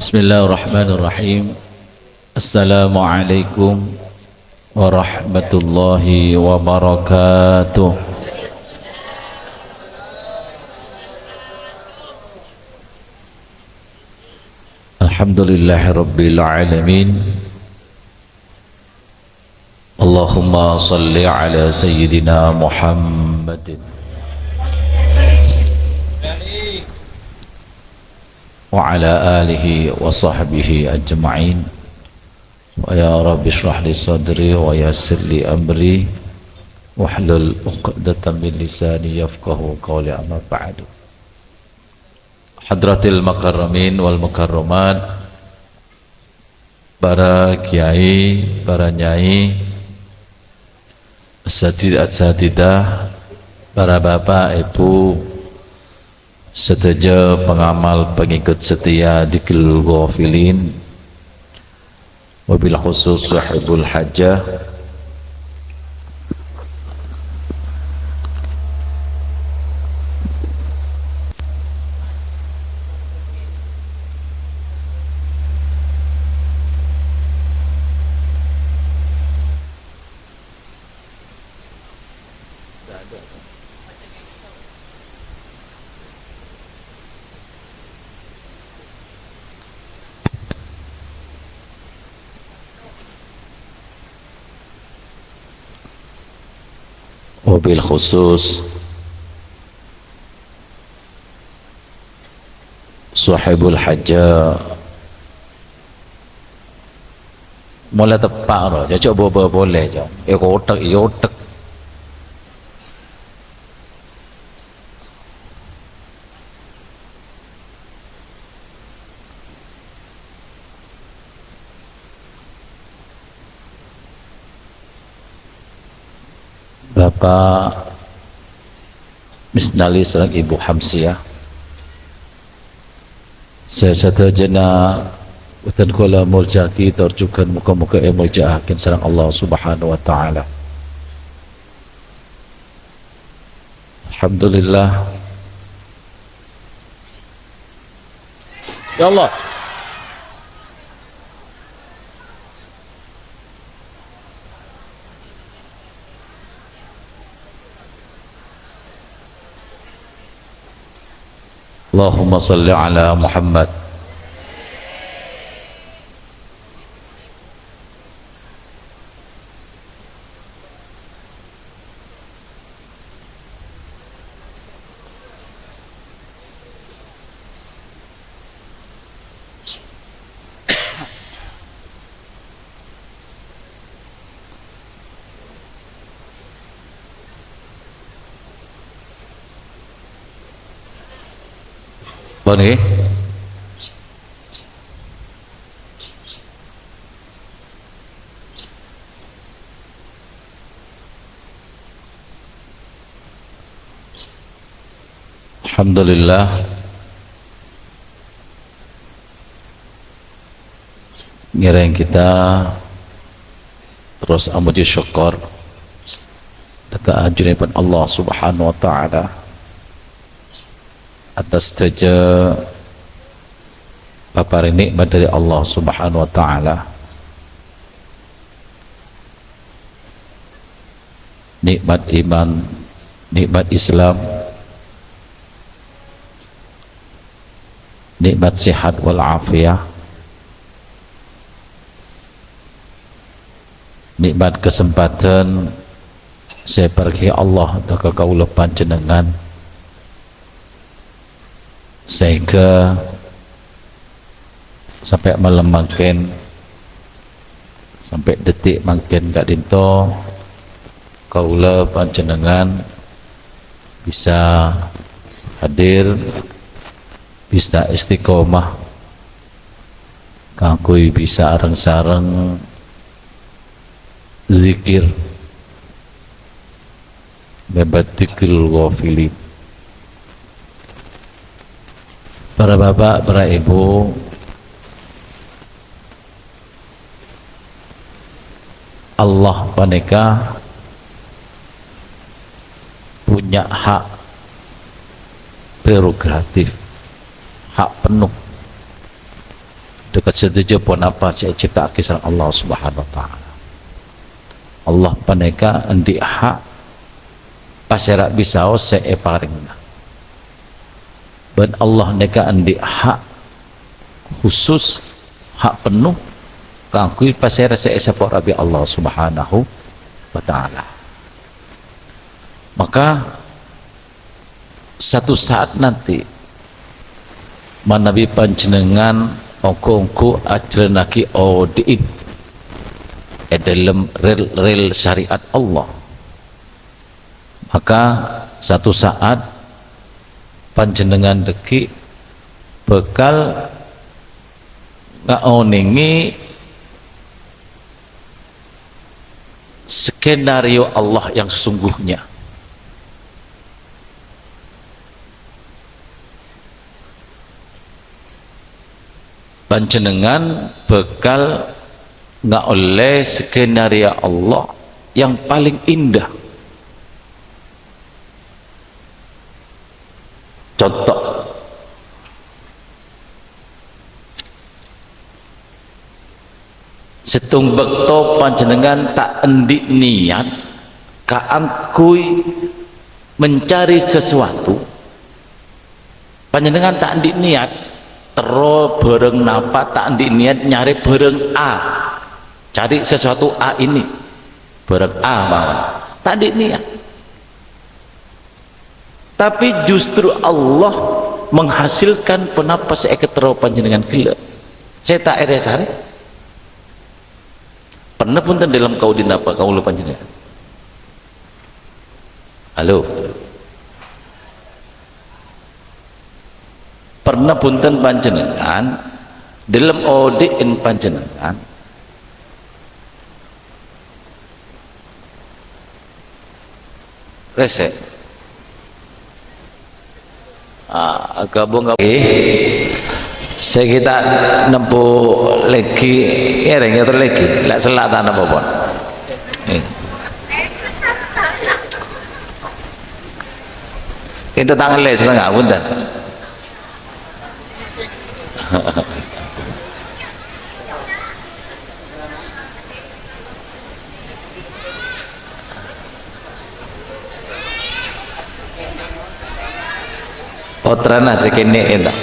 Bismillahirrahmanirrahim. Assalamualaikum warahmatullahi wabarakatuh. Alhamdulillahirabbil alamin. Allahumma salli ala sayyidina Muhammadin wa ala alihi wa sahbihi ajma'in. Wa ya rabbi shrah li sadri wa yassir li amri wahlul 'uqdatam min lisani yafqahu qawli, amma ba'du. Hadratil makarramin wal makarramat, para kiai, para nyai, asatidah, para bapak, ibu, seteja pengamal pengikut setia Dzikrul Ghafilin, wabil khusus sahibul hajjah, wabil khusus sahibul hajjah. Mulai tepak loh, jadi coba boleh jom. Otak. Bapak Misnali serang Ibu Hamsiah, saya satajana utan kula muljaki tarjukan muka-muka muljaakin serang Allah Subhanahu wa taala. Alhamdulillah. Ya Allah. Allahumma salli ala Muhammad. Boleh? Alhamdulillah. Ngireng kita terus amuji syukur dekat ajuran Allah Subhanahu wa taala atas saja papar nikmat dari Allah Subhanahu wa taala, nikmat iman, nikmat Islam, nikmat sehat wal afiyah, nikmat kesempatan saya pergi Allah dak kaula panjenengan sehingga sampai malam makin sampai detik makin gak dinto kaula panjenengan bisa hadir, bisa istiqomah, kangkui bisa areng-sareng zikir bebat Dzikrul Ghafilin. Para bapak, para ibu, Allah paneka punya hak prerogatif, hak penuh dekat setuju pun apa saya cekak kisah Allah Subhanahu wa taala. Allah paneka endi hak paserak bisao saya paringna. Ben Allah neka endi hak khusus hak penuh kangkui paserak saya support abi Allah Subhanahu wa taala. Maka satu saat nanti manabi panjenengan ongko ajrenaki odiin dalam rel syariat Allah, maka satu saat panjenengan deki bekal ngaoningi skenario Allah yang sesungguhnya. Panjenengan bekal nggak oleh skenario Allah yang paling indah. Contoh, setung bekto panjenengan tak endi niat kaangkui mencari sesuatu, panjenengan tak endi niat tero bareng napa tak endi niat nyari bareng A, cari sesuatu A ini bareng A mawon tak endi niat, tapi justru Allah menghasilkan penapa saya ketero panjenengan gila saya tak eresare pernah pun dalam kau dinapa kau lupa panjenengan. Halo, pernah punten panjenengan dalam ODN panjenengan resek gabung saya kita nempuh lagi ya rengnya lagi lek selatan apa pun itu tangan les setengah punten. Otrana sekene itu.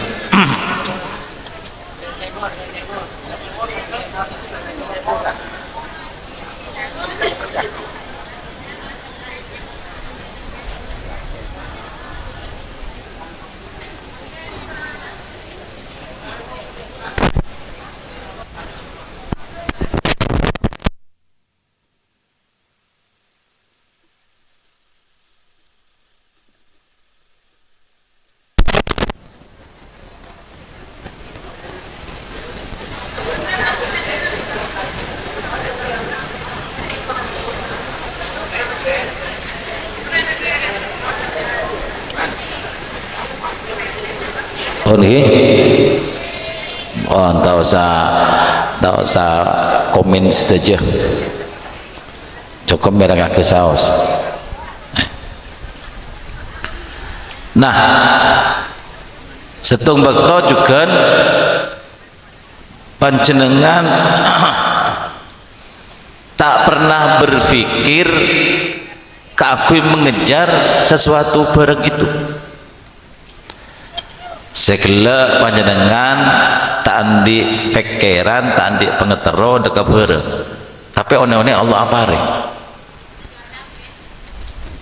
Oh nggih. Oh, tak usah komen saja. Cukup mereka ke saus. Nah, setung bekto juga panjenengan tak pernah berpikir kakui mengejar sesuatu barang itu. Segala panjenengan tak andi pikiran, tak andi pengetero dekat bareng. Tapi one-one Allah apare.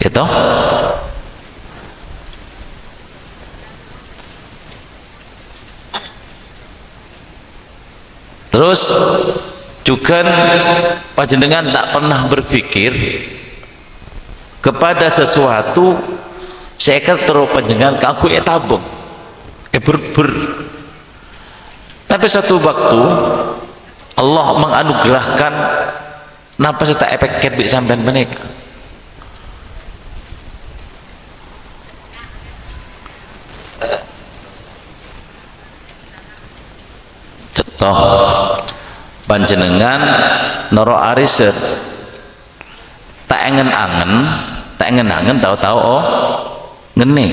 Gitu? Terus juga panjenengan tak pernah berpikir kepada sesuatu saya terus panjenengan kaku tabung tapi satu waktu Allah menganugerahkan napa saya tak efek ket sampean menika contoh panjenengan noro ariser tak angen-angen tahu-tahu oh ngene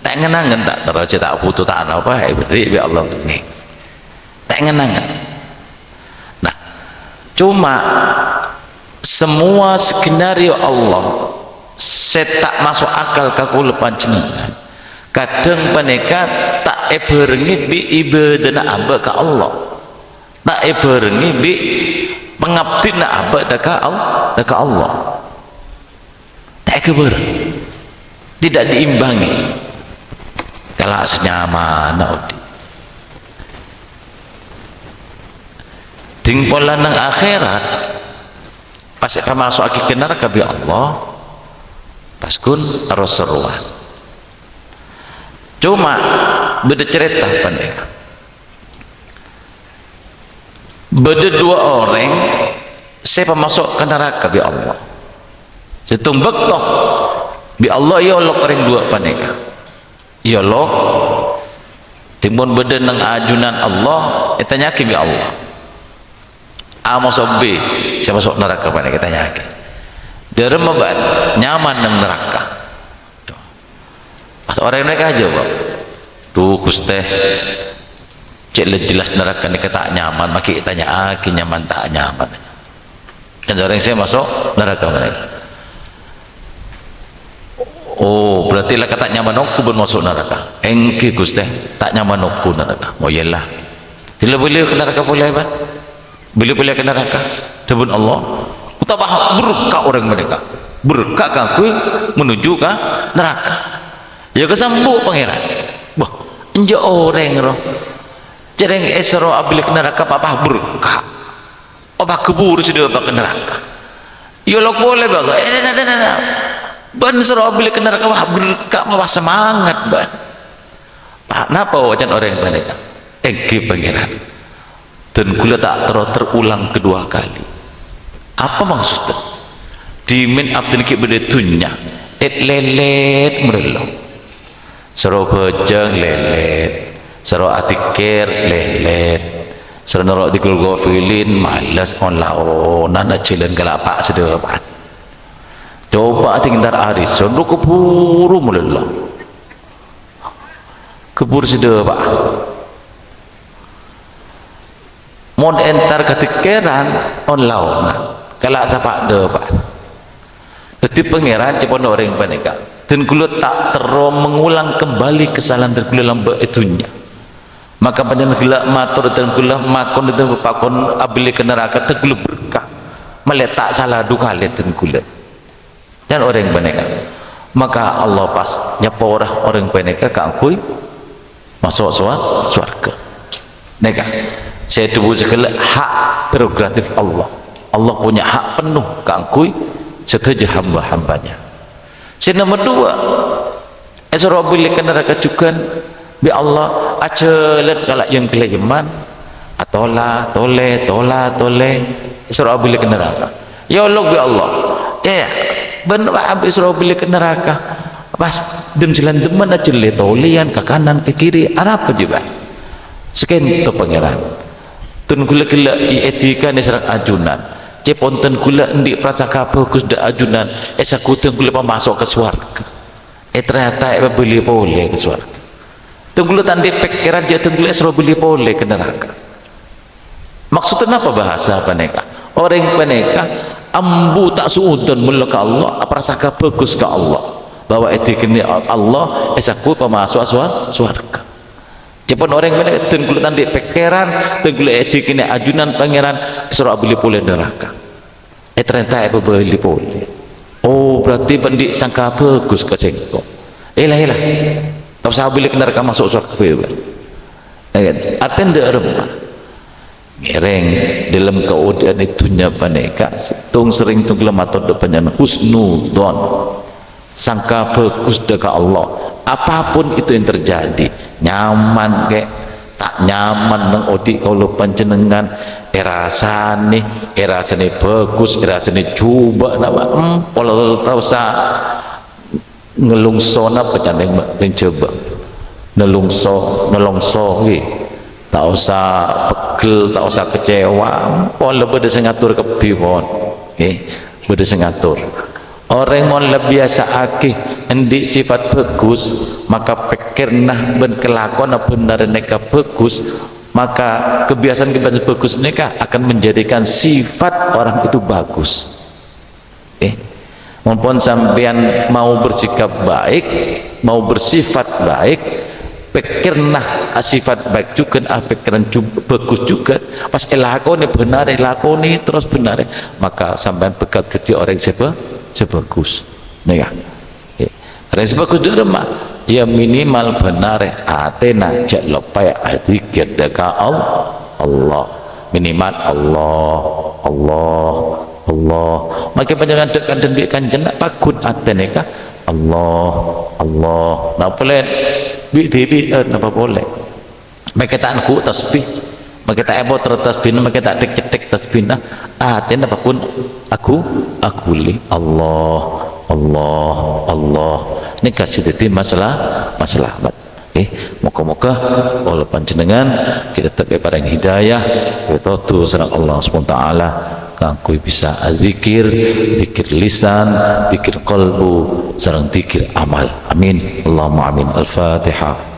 tak angen-angen tak terus tak butuh tak apa beri bi Allah ngene tak ngenangan. Nah, cuma semua skenario Allah saya tak masuk akal ke kula panjenengan. Kadang paneka tak berengi bi ibadana aba ka Allah, tak berengi bi pengabdina aba ka Allah, tak keber, tidak diimbangi. Kalau senyaman naudi tingpolan nang akhirat pas masuk aki ke neraka bi Allah pas kun harus seruan. Cuma beda cerita pandai beda dua orang saya masuk ke neraka bi Allah setumbek toh bi Allah ya Allah orang dua pandai ya Allah timbun beda nang ajunan Allah itanya ki bi Allah A masuk B saya masuk neraka pandai kita nyaki dia remaban nyaman nang neraka pas orang mereka aja Pak tuh Gusti cek jelas neraka ni tak nyaman maki tanya aki nyaman tak nyaman kan orang saya masuk neraka mereka. Oh berarti lah kata nyaman aku bermasuk neraka engke Gusti tak nyaman aku neraka. Oh iyalah tidak boleh ke neraka boleh Pak boleh ke neraka debun Allah kita bahas berkah orang mereka berkah aku menuju ke neraka ya kesambuk pangeran wah enjo orang roh cereng esro abili ke neraka papa berkah apa keburu sudah ke neraka ya lo boleh baga ban esro abili ke neraka wah berkah wah semangat ban pak napa wajan orang mereka engke pangeran dan kula tak terulang kedua kali. Apa maksudnya? Dimin abdin ki bedetunya lelet merelo sero bejeng lelet sero atikir lelet sero norok dikul gofilin malas on laonan acilen galapak sedepan coba tinggal hari sero keburu merelo keburu sedepan mau entar ketikiran on laonan kalau siapa depan jadi pangeran cepon orang panika dan kulo tak terus mengulang kembali kesalahan dan kulo lamba itunya maka panjang kulo matur dan kulo makon dan pakon abili ke neraka dan kulo berkah meletak salah duka dan kulo dan orang panika maka Allah pas nyapa orang panika kangkui masuk surga neka saya tubuh segala hak prerogatif Allah punya hak penuh kangkui setuju hamba-hambanya. Yang nomor dua esro boleh ke neraka juga bi Allah acelet kalau yang keleman atola tole esro boleh ke neraka ya Allah bi Allah ya benar habis esro boleh ke neraka pas dem jalan deman acelet tolean ke kanan ke kiri apa juga sekian tu pangeran tun kula etika ni serang ajunan ceponten kula ndik prasangka bagus dak ajunan esakuteng kula masuk ke swarga ternyata boleh ke swarga tunggu tanda pikiran dia tunggu esro boleh ke neraka maksudnya apa bahasa paneka orang paneka ambu tak suudon mula ke Allah prasangka bagus ke Allah bahwa etika ni Allah esakut masuk swarga cepon orang mana tenggulo tanda pikiran tenggulo etik ini ajunan pangeran surah boleh neraka ternyata boleh oh berarti pendik sangka bagus ke sengko lah tak usah boleh ke neraka masuk surga atenda remah ngereng dalam keadaan itunya paneka tung sering tung lematur depannya husnudon sangka bagus dekat Allah apapun itu yang terjadi nyaman kek tak nyaman nang odi kalau panjenengan erasane bagus erasane coba nama kalau tahu sa ngelungsona pecaneng mencoba nelungso ki tak usah pegel tak usah kecewa kalau beda sengatur kebibon beda sengatur orang mau lebih biasa akih endi sifat bagus maka pikir nah ben kelakon benar neka bagus maka kebiasaan-kebiasaan bagus mereka akan menjadikan sifat orang itu bagus. Maupun sampean mau bersikap baik, mau bersifat baik, pikirlah sifat baik juga, pikiran bagus juga, pas lakoni benar, lakoni terus benar, maka sampean bekal jadi orang sebagus. Nih ya, orang sebagus di rumah, ya minimal benar, atena jak lepai zikir deka Allah, minimal Allah. Maka panjangan dekat dendikan jenak pakun ateneka Allah. Nah boleh bi apa boleh. Maka tak aku tasbih, maka tak ebo tertasbih, maka tak dek tasbih. Atena pakun aku li Allah. Ini kasih jadi masalah. Moga-moga oleh panjenengan kita tetap parang hidayah kita tu sareng Allah Subhanahu wa taala kanggo bisa zikir lisan, zikir qalbu sareng zikir amal. Amin. Allahumma amin. Al-Fatihah.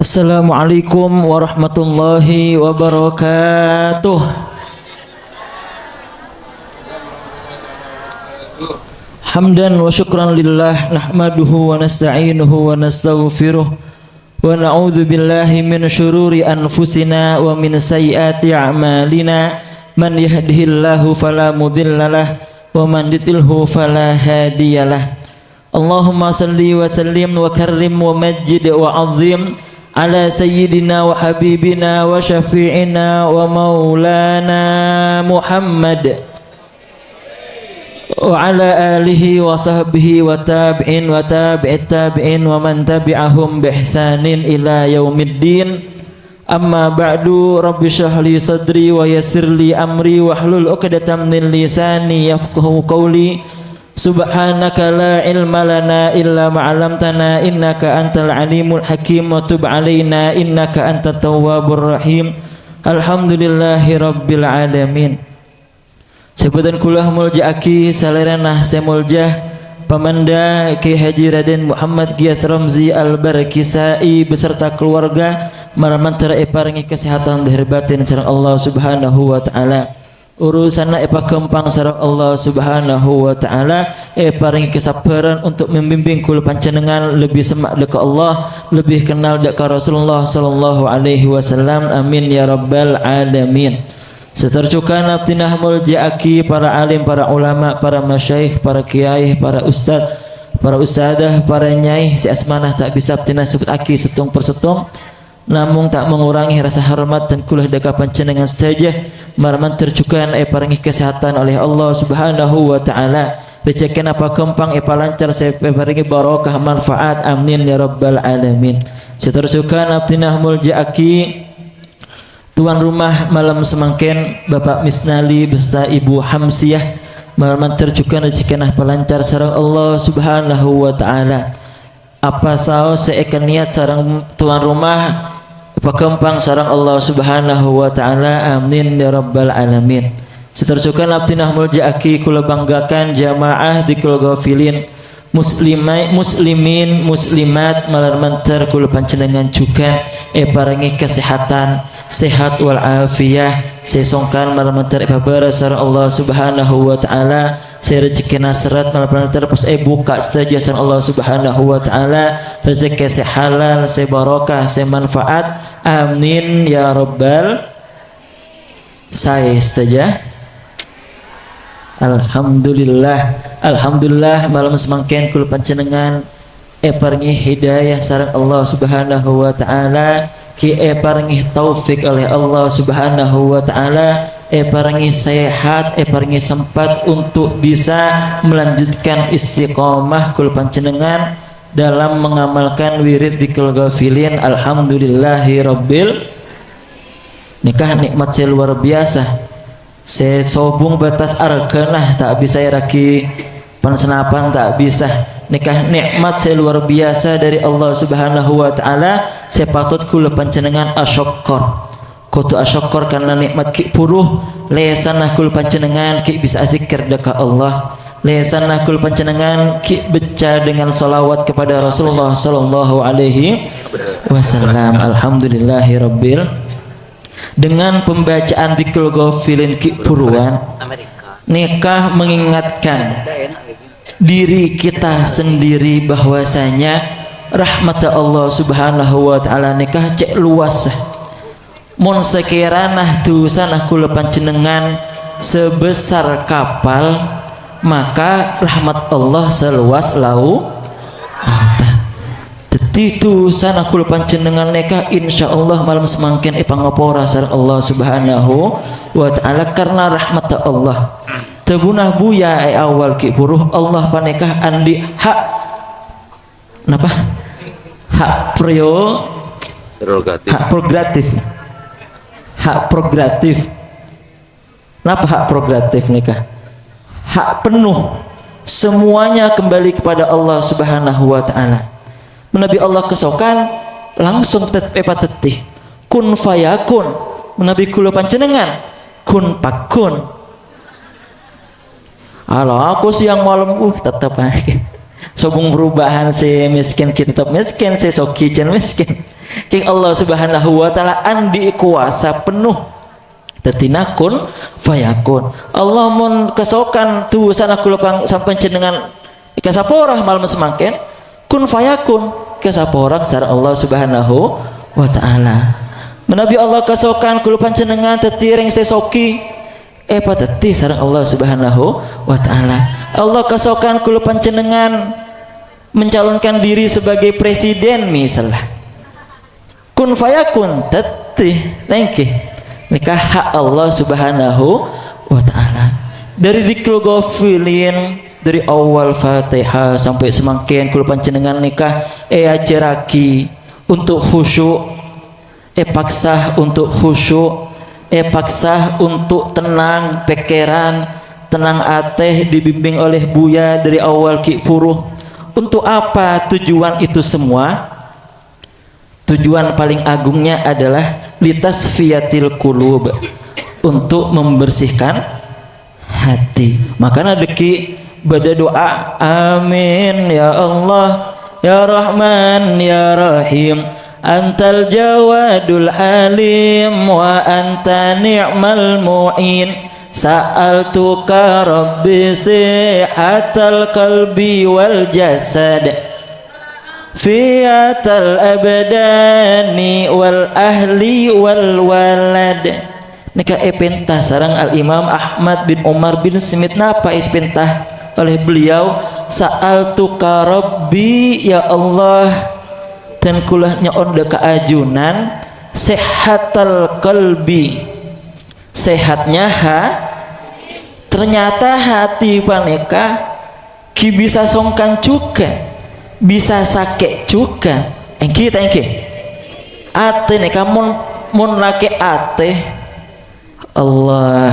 Assalamualaikum warahmatullahi wabarakatuh. Hamdan wa syukran lillah nahmaduhu wa nasta'inuhu wa nastaghfiruh wa na'udzu billahi min syururi anfusina wa min sayyiati a'malina man yahdihillahu fala mudhillalah wa man yudlilhu fala hadiyalah. Allahumma salli wa sallim wa karrim wa majjid wa 'azzim ala sayyidina wa habibina wa syafi'ina wa maulana Muhammad wa ala alihi wa sahbihi wa tabi'in wa tabi'it tabi'in wa man tabi'ahum bi ihsanin ila yaumiddin. Amma ba'du, rabbi shrah li sadri wa yassir li amri wa hlul 'uqdatam min lisani yafqahu qawli. Subhanaka la ilma lana illa ma'alamtana innaka antal alimul hakim wa tub alaina innaka antat tawwabur rahim. Alhamdulillahi rabbil alamin. Sebutan kulah mulja'aki salerana semuljah Pamanda Ki Haji Raden Muhammad Giyath Ramzi Al-Barakisai beserta keluarga maramantara paringi kesehatan lahir batin sareng Allah Subhanahu wa taala. Urusan epa kempang sareng Allah Subhanahu wa taala paringi kesabaran untuk membimbing kula panjenengan lebih semak dekat Allah, lebih kenal dekat Rasulullah sallallahu alaihi wasallam. Amin ya rabbal alamin. Seterjukan abdinah mulja'aki para alim, para ulama, para masyayikh, para kiai, para ustad, para ustadah, para nyai si asmanah tak bisa abdinah sebut aki setung persetung, namun tak mengurangi rasa hormat dan kulah dekat panjenengan saja. Marman terjukan paringi kesehatan oleh Allah Subhanahu wa taala. Rezekin apa kempang lancar saya paringi barokah manfaat. Amin ya rabbal alamin. Seterjukan abdinah mulja'aki tuan rumah malam semangken Bapak Misnali beserta Ibu Hamsiah malam terjukan rezekin lancar sareng Allah Subhanahu wa taala. Apa saos seekan niat sareng tuan rumah pakempang sareng Allah Subhanahu wa taala. Amin ya rabbal alamin. Seterjukan abdinah mulja'aki kula banggakan jamaah di kula ghafilin muslimin muslimat malarmantar kula panjenengan juga paringi kesehatan sehat wal afiyah sesongkan malarmantar babara sareng Allah Subhanahu wa taala. Saya rezeki nasrat malam terus buka saja sang Allah Subhanahu wa taala, rezeki sehalal, sebarokah, semanfaat. Amin ya rabbal. Saya saja. Alhamdulillah malam semangken kula panjenengan paringi hidayah sareng Allah Subhanahu wa taala, ki paringi taufik oleh Allah Subhanahu wa taala, paringi sehat, paringi sempat untuk bisa melanjutkan istiqomah kul panjenengan dalam mengamalkan wirid dzikir ghafilin. Alhamdulillahi rabbil. Nikah nikmat luar biasa. Saya sobung batas arkanah tak bisa raki pansenapan tak bisa. Nikah nikmat luar biasa dari Allah Subhanahu wa taala. Saya patut kula panjenengan asyukur. kudu asyukur karena nikmat ki puruh lesanah kul panjenengan ki bisa zikir deka Allah, lesanah kul panjenengan ki baca dengan salawat kepada Rasulullah sallallahu alaihi wasallam. Alhamdulillahirabbil. Dengan pembacaan dzikrul ghafilin ki puruan nikah mengingatkan diri kita sendiri bahwasanya rahmat Allah subhanahu wa ta'ala nikah cek luas. Mun sekiranya dosa kula panjenengan sebesar kapal, maka rahmat Allah seluas lautan. Dadi dosa kula panjenengan nikah insyaallah malam semangkin pangapura sareng Allah subhanahu wa ta'ala karena rahmat Allah. Tebunah buya awal ki buruh Allah panikah andi hak napa? Hak prerogatif. Hak prerogatif. Napa hak prerogatif nikah? Hak penuh semuanya kembali kepada Allah subhanahu wa ta'ala. Menabi Allah kesokan langsung tetih kun fayakun. Menabi kula panjenengan kun pakun. Kalau aku siang malam tetap aja sobung perubahan si miskin kita tetap miskin, si soki jen miskin. King Allah subhanahu wa ta'ala andi kuasa penuh tetinakun fayakun. Allah mun kesokan tuh sana kula sampai jenengan kasaporah malam semakin kun fayakun kasaporah sareng Allah subhanahu wa ta'ala. Menabi Allah kesokan kula panjenengan tetiring sesoki pateti sareng Allah subhanahu wa ta'ala. Allah kesokan kula panjenengan mencalonkan diri sebagai presiden misalnya kun fayakun tetih tengki nikah hak Allah subhanahu wa ta'ala. Dari dzikrul ghafilin dari awal Fatihah sampai semakin kula panjenengan nikah ajaraki untuk khusyuk paksa untuk khusyuk paksa untuk tenang pikiran, tenang ateh dibimbing oleh buya dari awal ki puruh. Untuk apa tujuan itu semua? Tujuan paling agungnya adalah litasfiyatil qulub, untuk membersihkan hati. Makanya deki bada doa amin ya Allah ya Rahman ya Rahim antal jawadul halim wa anta ni'mal mu'in sa'altuka rabbi sihatal qalbi wal jasad fiyatal abdani wal ahli wal walad. Nika epentah sarang al Imam Ahmad bin Umar bin Smith napa ispentah oleh beliau sa'altuka rabbi ya Allah dan kulah nyaon deka ajunan sehatal qalbi sehatnya ternyata hati paneka ki bisa songkan juga bisa sakit juga engki ate neka mun laki ate Allah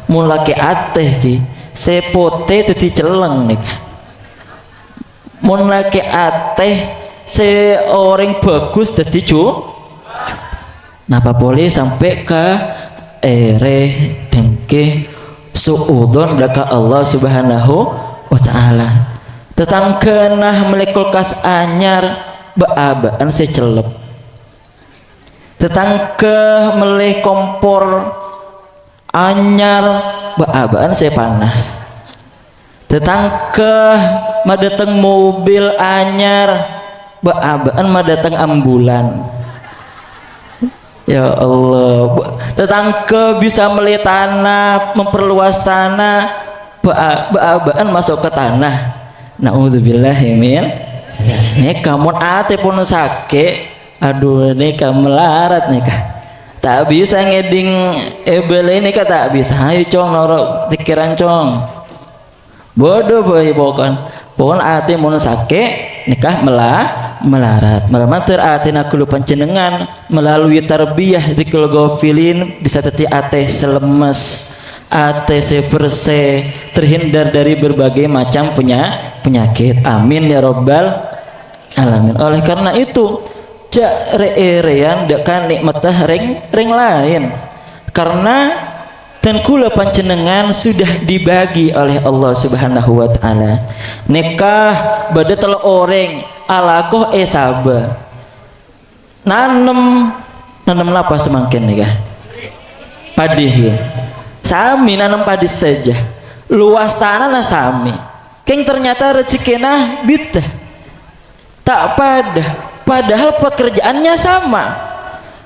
mun laki ate ki sepote tadi celeng neka mun laki ate seorang bagus jadi napa boleh sampai ke dengke suudon daka Allah subhanahu wa ta'ala. Tetangkenah melekulkas anyar baabaan secelep tetangke meleh kompor anyar baabaan sepanas tetangke madeteng mobil anyar baabaan mah datang ambulan. Ya Allah, tetangga bisa meli tanah, memperluas tanah, baabaan masuk ke tanah. Naudzubillahi min. Ini kamu ate pun sakit, aduh ini kamu melarat nih kak. Tak bisa ngeding ebel ini kak tak bisa. Ayo cong norok pikiran cong. Bodoh boy pokon ate mun sakit nikah melarat mater atina kulu panjenengan melalui tarbiyah dzikrul ghafilin bisa teti ate selemes ate seperse terhindar dari berbagai macam penyakit. Amin ya rabbal alamin. Oleh karena itu cak re-erean dekan nikmatah ring lain, karena dan kula panjenengan sudah dibagi oleh Allah Subhanahu wa taala. Nikah bade telo orang alakoh sabar. Nanem lapa semangkin nikah. Padi ya. Sami nanem padi saja. Luas tanah sami. Keng ternyata rezekina bitah. Tak padahal pekerjaannya sama.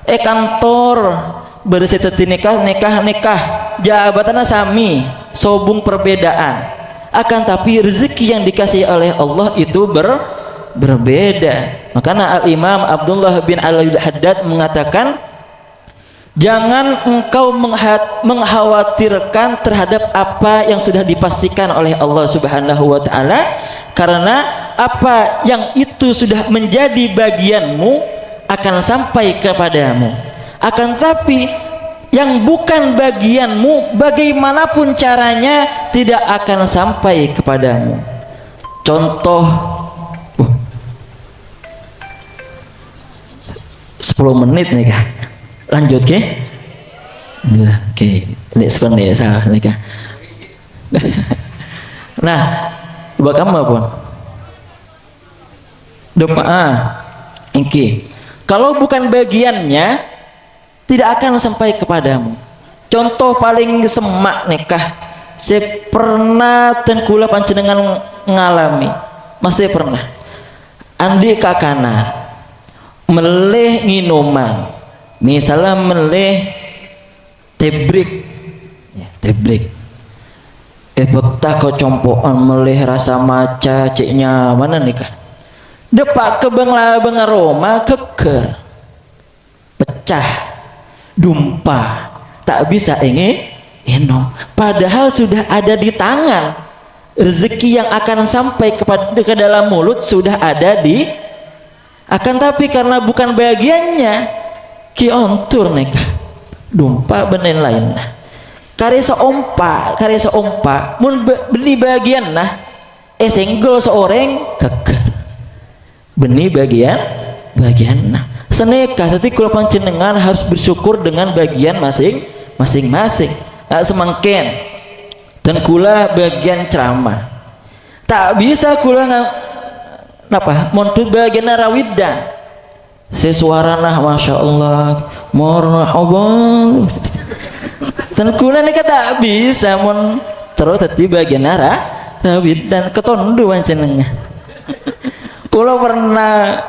Kantor bersih nikah jabatannya sami, sobung perbedaan. Akan tapi rezeki yang dikasih oleh Allah itu berbeda. Makanya Al-Imam Abdullah bin Al-Haddad mengatakan, jangan engkau mengkhawatirkan terhadap apa yang sudah dipastikan oleh Allah Subhanahu wa taala, karena apa yang itu sudah menjadi bagianmu akan sampai kepadamu. Akan tapi yang bukan bagianmu, bagaimanapun caranya tidak akan sampai kepadamu. Contoh 10 menit nih kak, lanjut ke? Oke, lihat sekarang ya salah nih kak. Nah, buat kamu pun doa ingki. Kalau bukan bagiannya, tidak akan sampai kepadamu. Contoh paling semak nikah, saya pernah tengkula panjenengan ngalami, masih pernah. Andi kakana meleh minuman, misalnya meleh tebrik, tebrik. Bektah kau compokan meleh rasa maca ciknya mana nikah? Depak ke bang aroma keker, pecah, dumpah, tak bisa eno. Padahal sudah ada di tangan, rezeki yang akan sampai ke dalam mulut sudah ada di. Akan tapi karena bukan bagiannya, kiontur nikah, dumpah benen lain. Karesa ompa, mun beli bagian nah, senggol seorang keker. Benih bagian nah seneka. Tapi kalau panjenengan harus bersyukur dengan bagian masing-masing. Tak semakin dan kula bagian ceramah tak bisa kula napa montut bagian rawidan sesuarana masya Allah marhaban dan kula nika tak bisa mon terus tadi bagian rawidan ketondu panjenengan. Kalau pernah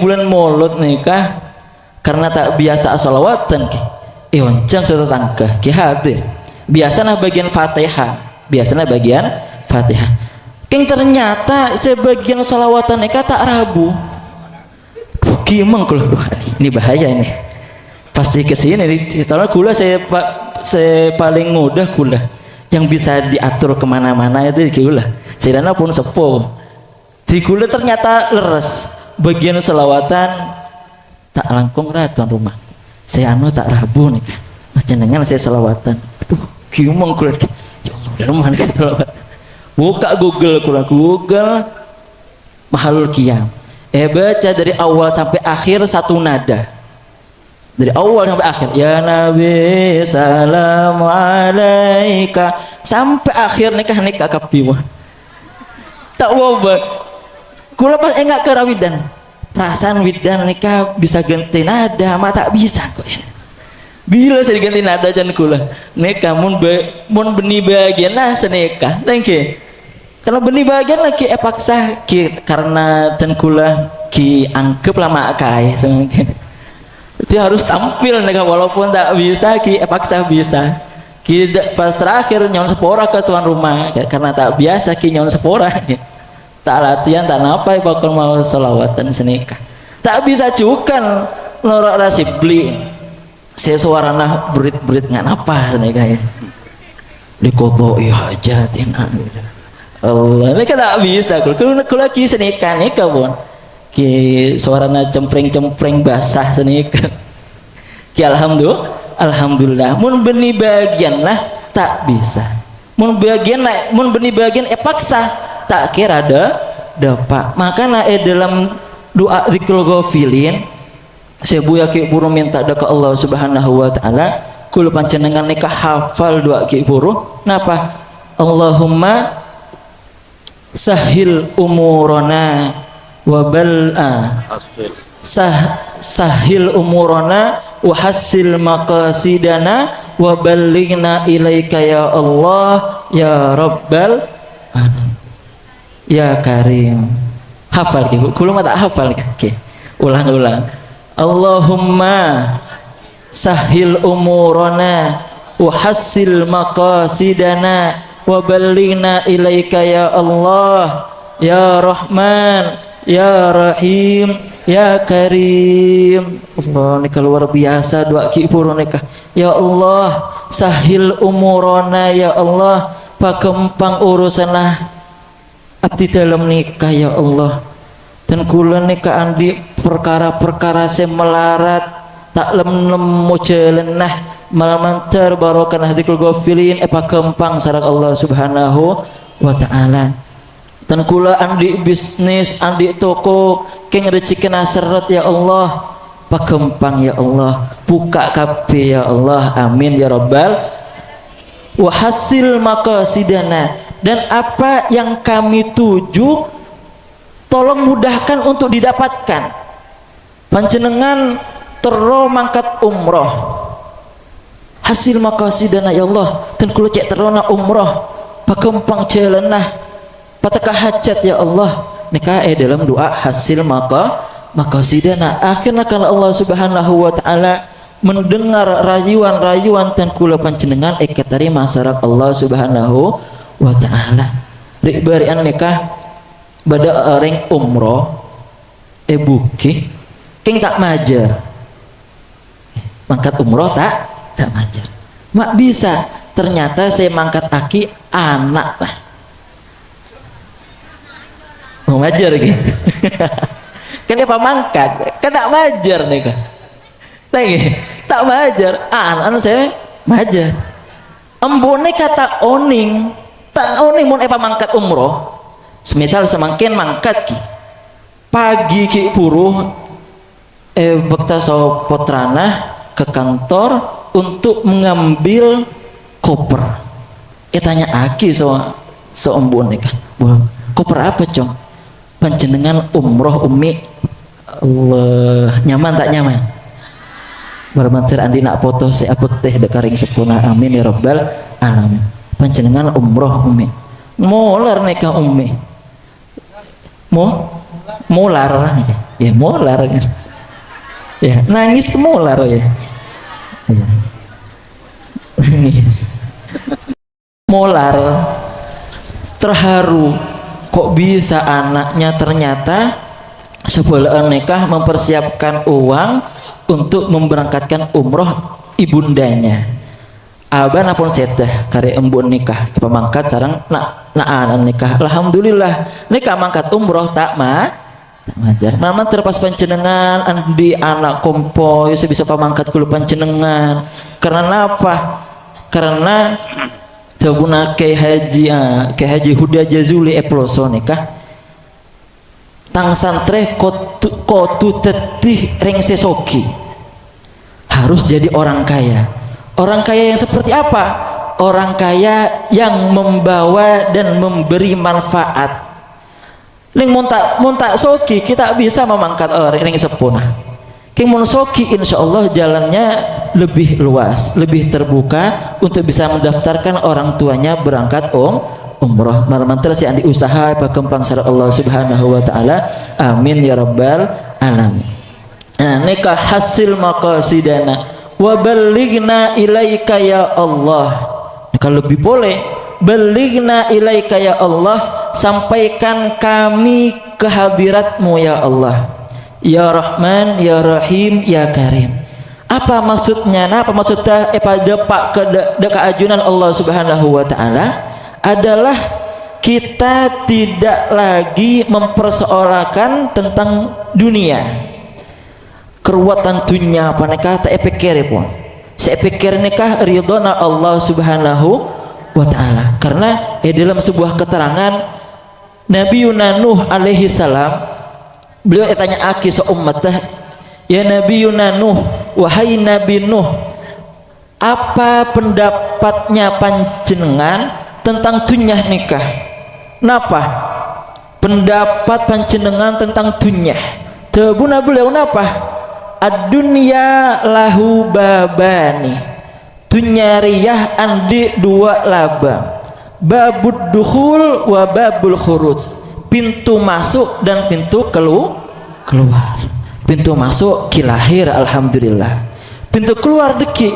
bulan Maulud nikah karena tak biasa salawatan oncang sudah tangkah ki hadir biasanya bagian Fatihah Keng ternyata sebagian salawatan nikah tak rabu gimana kalau ini bahaya ini pasti kesini soalnya gula saya paling mudah gula yang bisa diatur kemana-mana itu gula sedana pun sepuh di gula ternyata leres bagian selawatan tak langkung tuan rumah saya tak rabu nih jenengan saya selawatan aduh gimana gula ya Allah dari mana selawat buka Google Mahalul Qiyam baca dari awal sampai akhir satu nada dari awal sampai akhir ya Nabi salam alaika sampai akhir nikah kapiwah tak wabah kula pas enggak ke rawidan perasaan widan nikah bisa ganti nada mata tak bisa kok ya. Bila saya ganti nada jangan kula nikah mun benih bagian nah seneka thank you kalau benih bagian lagi paksa ki karena ten kula ki angkep lama kai semangkin itu harus tampil nikah walaupun tak bisa ki paksa bisa ki pas terakhir nyon sepora ke tuan rumah karena tak biasa ki nyon sepora tak latihan tak napa bakal mau selawatan senikah tak bisa juga norak rasib beli sesuarana berit nggak napa senikah ya dikodoi hajatin Allah ini kan tak bisa kalau lagi senikah nikah pun ki suarana cempreng basah senikah ki alhamdulillah mun benih bagian lah tak bisa mun benih bagian paksa tak kira ada dapat makanya dalam doa dzikrul ghafilin Sebu ya ki buru minta ke Allah Subhanahu wa taala kul panjenengan nikah hafal doa ki buru napa Allahumma sahil umurona wa sahil umurona wa hasil maqasidana wa ballighna ilaika ya Allah ya rabbal alamin ya karim. Hafal ki kulo mah tak hafal ki. Ulang-ulang. Allahumma sahil umurana wa hasil maqasidana wa ballighna ilaika ya Allah ya Rahman ya Rahim ya Karim. Allah nikah luar biasa doa ki puro nikah. Ya Allah sahil umurana ya Allah pakempang urusanlah abdi dalam nikah ya Allah. Dan kula nikah andi perkara-perkara saya melarat tak lem-lem jalenah malamantar barokan hadikul ghafilin epa kempang sareng Allah Subhanahu wa taala. Dan kula andi bisnis andi toko keng rezekina seret ya Allah pakempang ya Allah buka kabeh ya Allah amin ya rabbal wa hasil maqasidana. Dan apa yang kami tuju tolong mudahkan untuk didapatkan. Panjenengan tero mangkat umroh hasil maqasidana ya Allah dan kula cek terona umroh pakempang jalanah pataka hajat ya Allah nikah dalam doa hasil maqasidana. Akhirnya kalau Allah Subhanahu wa taala mendengar rayuan-rayuan dan kula panjenengan ekatari masyarakat Allah Subhanahu wa taala rek barian nikah bada orang umroh buki king tak majar mangkat umroh tak majar mak bisa ternyata saya mangkat aki anak lah mau majar gitu kan apa mangkat kan tak majar nih kan tak majar anak saya majar embone kata oning tak oning mau apa mangkat umroh semisal semakin mangkat ki pagi ki buruh bekta so potrana ke kantor untuk mengambil koper tanya aki so embun nikah koper apa cong panjenengan umroh umi Allah nyaman tak nyaman bermantir andi nak foto si apek teh dekaring sepuna amin ya rabbal alamin panjenengan umroh umi molar nikah umi molar ya molar ya nangis molar ya nangis molar terharu kok bisa anaknya ternyata sebelum nikah mempersiapkan uang untuk memberangkatkan umroh ibundanya. Aban apun seteh kare embun nikah pemangkat sarang nak nikah alhamdulillah nikah mangkat umroh tak majar mama terpas panjenengan andi anak kompo bisa bisa pemangkat kulu panjenengan karena apa karena tabuna ke haji Huda Jazuli eploso nikah tang santre kotu tetih reng sesoki harus jadi orang kaya. Orang kaya yang seperti apa? Orang kaya yang membawa dan memberi manfaat. Ling montak soki kita bisa memangkat orang ring sepuna. King mon soki insya Allah jalannya lebih luas, lebih terbuka untuk bisa mendaftarkan orang tuanya berangkat umroh. Marmantar si andi usaha pakempang sareng Allah Subhanahu wa taala. Amin ya rabbal alamin. Nah, nikah hasil maqasidana wa ballighna ilaika ya Allah. Kalau lebih boleh ballighna ilaika ya Allah sampaikan kami ke hadiratmu ya Allah ya Rahman ya Rahim ya Karim. Apa maksudnya apa maksudnya pada pak ke keajunan Allah Subhanahu wa taala adalah kita tidak lagi mempersoalkan tentang dunia keruatan dunia apa nikah tak pikir pun saya pikir nikah ridhona Allah Subhanahu wa taala karena dalam sebuah keterangan Nabi Nuh alaihi salam beliau tanya aki seumatah ya Nabiyuna Nuh, wahai Nabi Nuh, apa pendapatnya panjenengan tentang dunyah nikah? Napa pendapat panjenengan tentang dunyah? Tebuna beliau napa? Ad-dunya lahu babani, dunya riyah andi dua laba, babud dukhul wa babul khuruj, pintu masuk dan pintu keluar. Pintu masuk ki lahir alhamdulillah, pintu keluar deki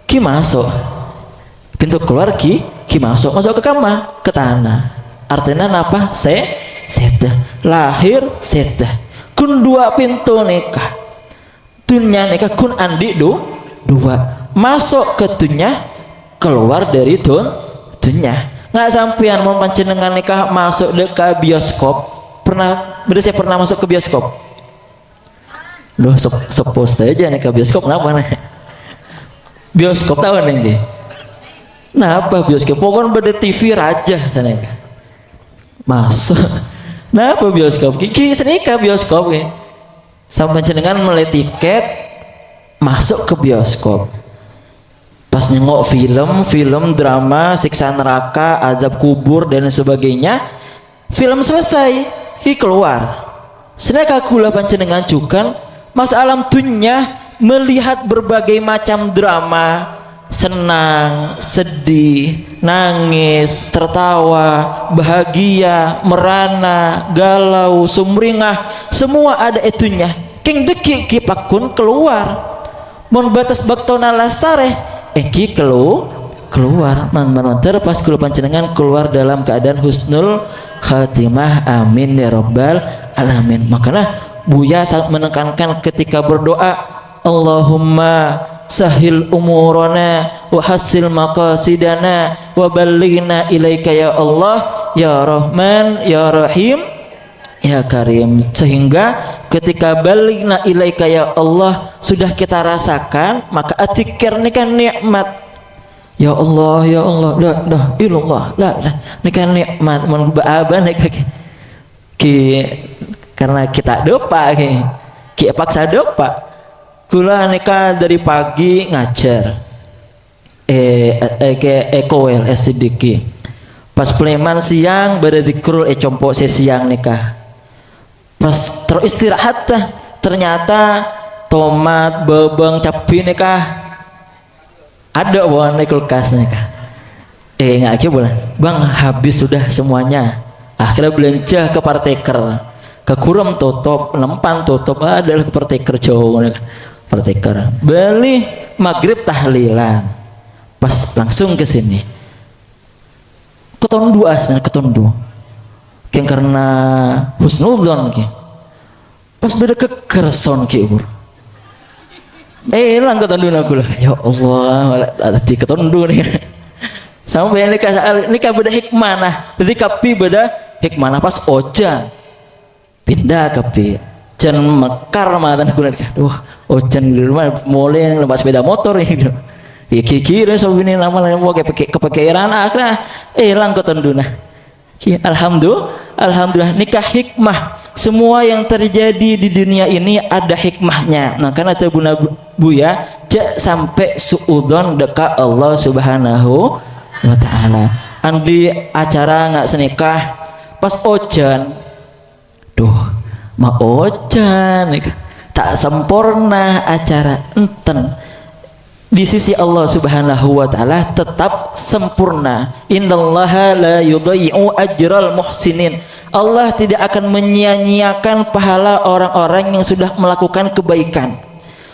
ki masuk, pintu keluar ki masuk ke kamar, ke tanah. Artinya apa? Sedah lahir sedah kun dua pintu nikah. Dunya nikah kun andi dua, masuk ke dunya, keluar dari dunya. Nggak sampean mau panjenengan nikah masuk ke bioskop, pernah saya pernah masuk ke bioskop. Loh, suppose aja nih ke bioskop kenapa nih? Bioskop tahu nih. Nah apa bioskop? Pokoknya beda TV raja sana kan. Masuk. Nah apa bioskop? Kiki senika bioskop ya. Sampai jenengan mulai tiket masuk ke bioskop. Pas nengok film drama, siksa neraka, azab kubur dan sebagainya, film selesai, hi keluar. Sedangkan kula panjenengan juga mas alam dunya melihat berbagai macam drama, senang, sedih, nangis, tertawa, bahagia, merana, galau, sumringah, semua ada itunya. King deki kipakun keluar. Mon batas baktona lastare, eki keluar. Man pas kula panjenengan keluar dalam keadaan husnul khatimah. Amin ya rabbal alamin. Makanya Buya saat menekankan ketika berdoa, Allahumma sahil umurana wa hasil maqasidana wa ballighna ilaika ya Allah ya Rahman ya Rahim ya Karim. Sehingga ketika balighna ilaika ya Allah sudah kita rasakan, maka atikir ini kan nikmat. Ya Allah dah ilallah la ini kan nikmat mun baaban ki karena kita dopa ki paksa dopa. Kula nikah dari pagi ngajar ekoel SDK, pas pleman siang berdikrul compo siang nikah, pas terus istirahat ternyata tomat bebeng capi nikah ada bawa kulkas nikah. Nggak boleh bang, habis sudah semuanya. Akhirnya belanja ke parteker, ke kurum tutup, lempan tutup, adalah ke parteker cowok parteker. Beli maghrib tahlilan, pas langsung ke sini. Keton dua asna keton dua. Yang karena husnudzon ki. Pas beda ke kerson ki ubur. Lang keton dua aku lah. Ya Allah, ada di keton dua nih. Sampai nikah beda hikmah nah. Jadi kapi beda hikmah nah pas ojan pindah kapi. Jan mekar matan kulit. Ojan di rumah mulai lepas sepeda motor gitu. Ya kira so ini lama-lama mau kepikiran akhirnya lang keton duna. Alhamdulillah nikah hikmah. Semua yang terjadi di dunia ini ada hikmahnya. Nah karena tabuna buya sampai suudon dekat Allah Subhanahu wa ta'ala. Andi acara nggak senikah pas ojan. Ojan tak sempurna acara enten di sisi Allah Subhanahu wa ta'ala tetap sempurna. Innallaha la yudhai'u ajral muhsinin. Allah tidak akan menyia-nyiakan pahala orang-orang yang sudah melakukan kebaikan.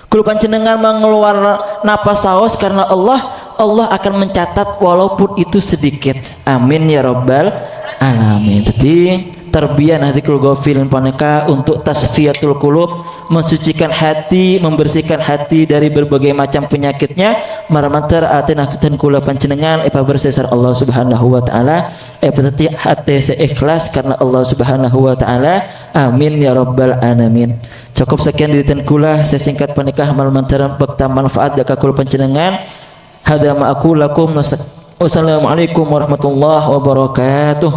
Kalau panjenengan mengeluar napas saos karena Allah akan mencatat walaupun itu sedikit. Amin ya rabbal alamin. Jadi terbian hati keluarga film paneka untuk tasfiyatul qulub, mensucikan hati, membersihkan hati dari berbagai macam penyakitnya. Maramantar atina kutan kula panjenengan epa bersesar Allah Subhanahu wa taala, berarti hati seikhlas karena Allah Subhanahu wa taala. Amin ya rabbal alamin. Cukup sekian diritan kula sesingkat panikah maramantar bekta manfaat daka kula panjenengan. Hada ma aku lakum. Wassalamualaikum warahmatullahi wabarakatuh.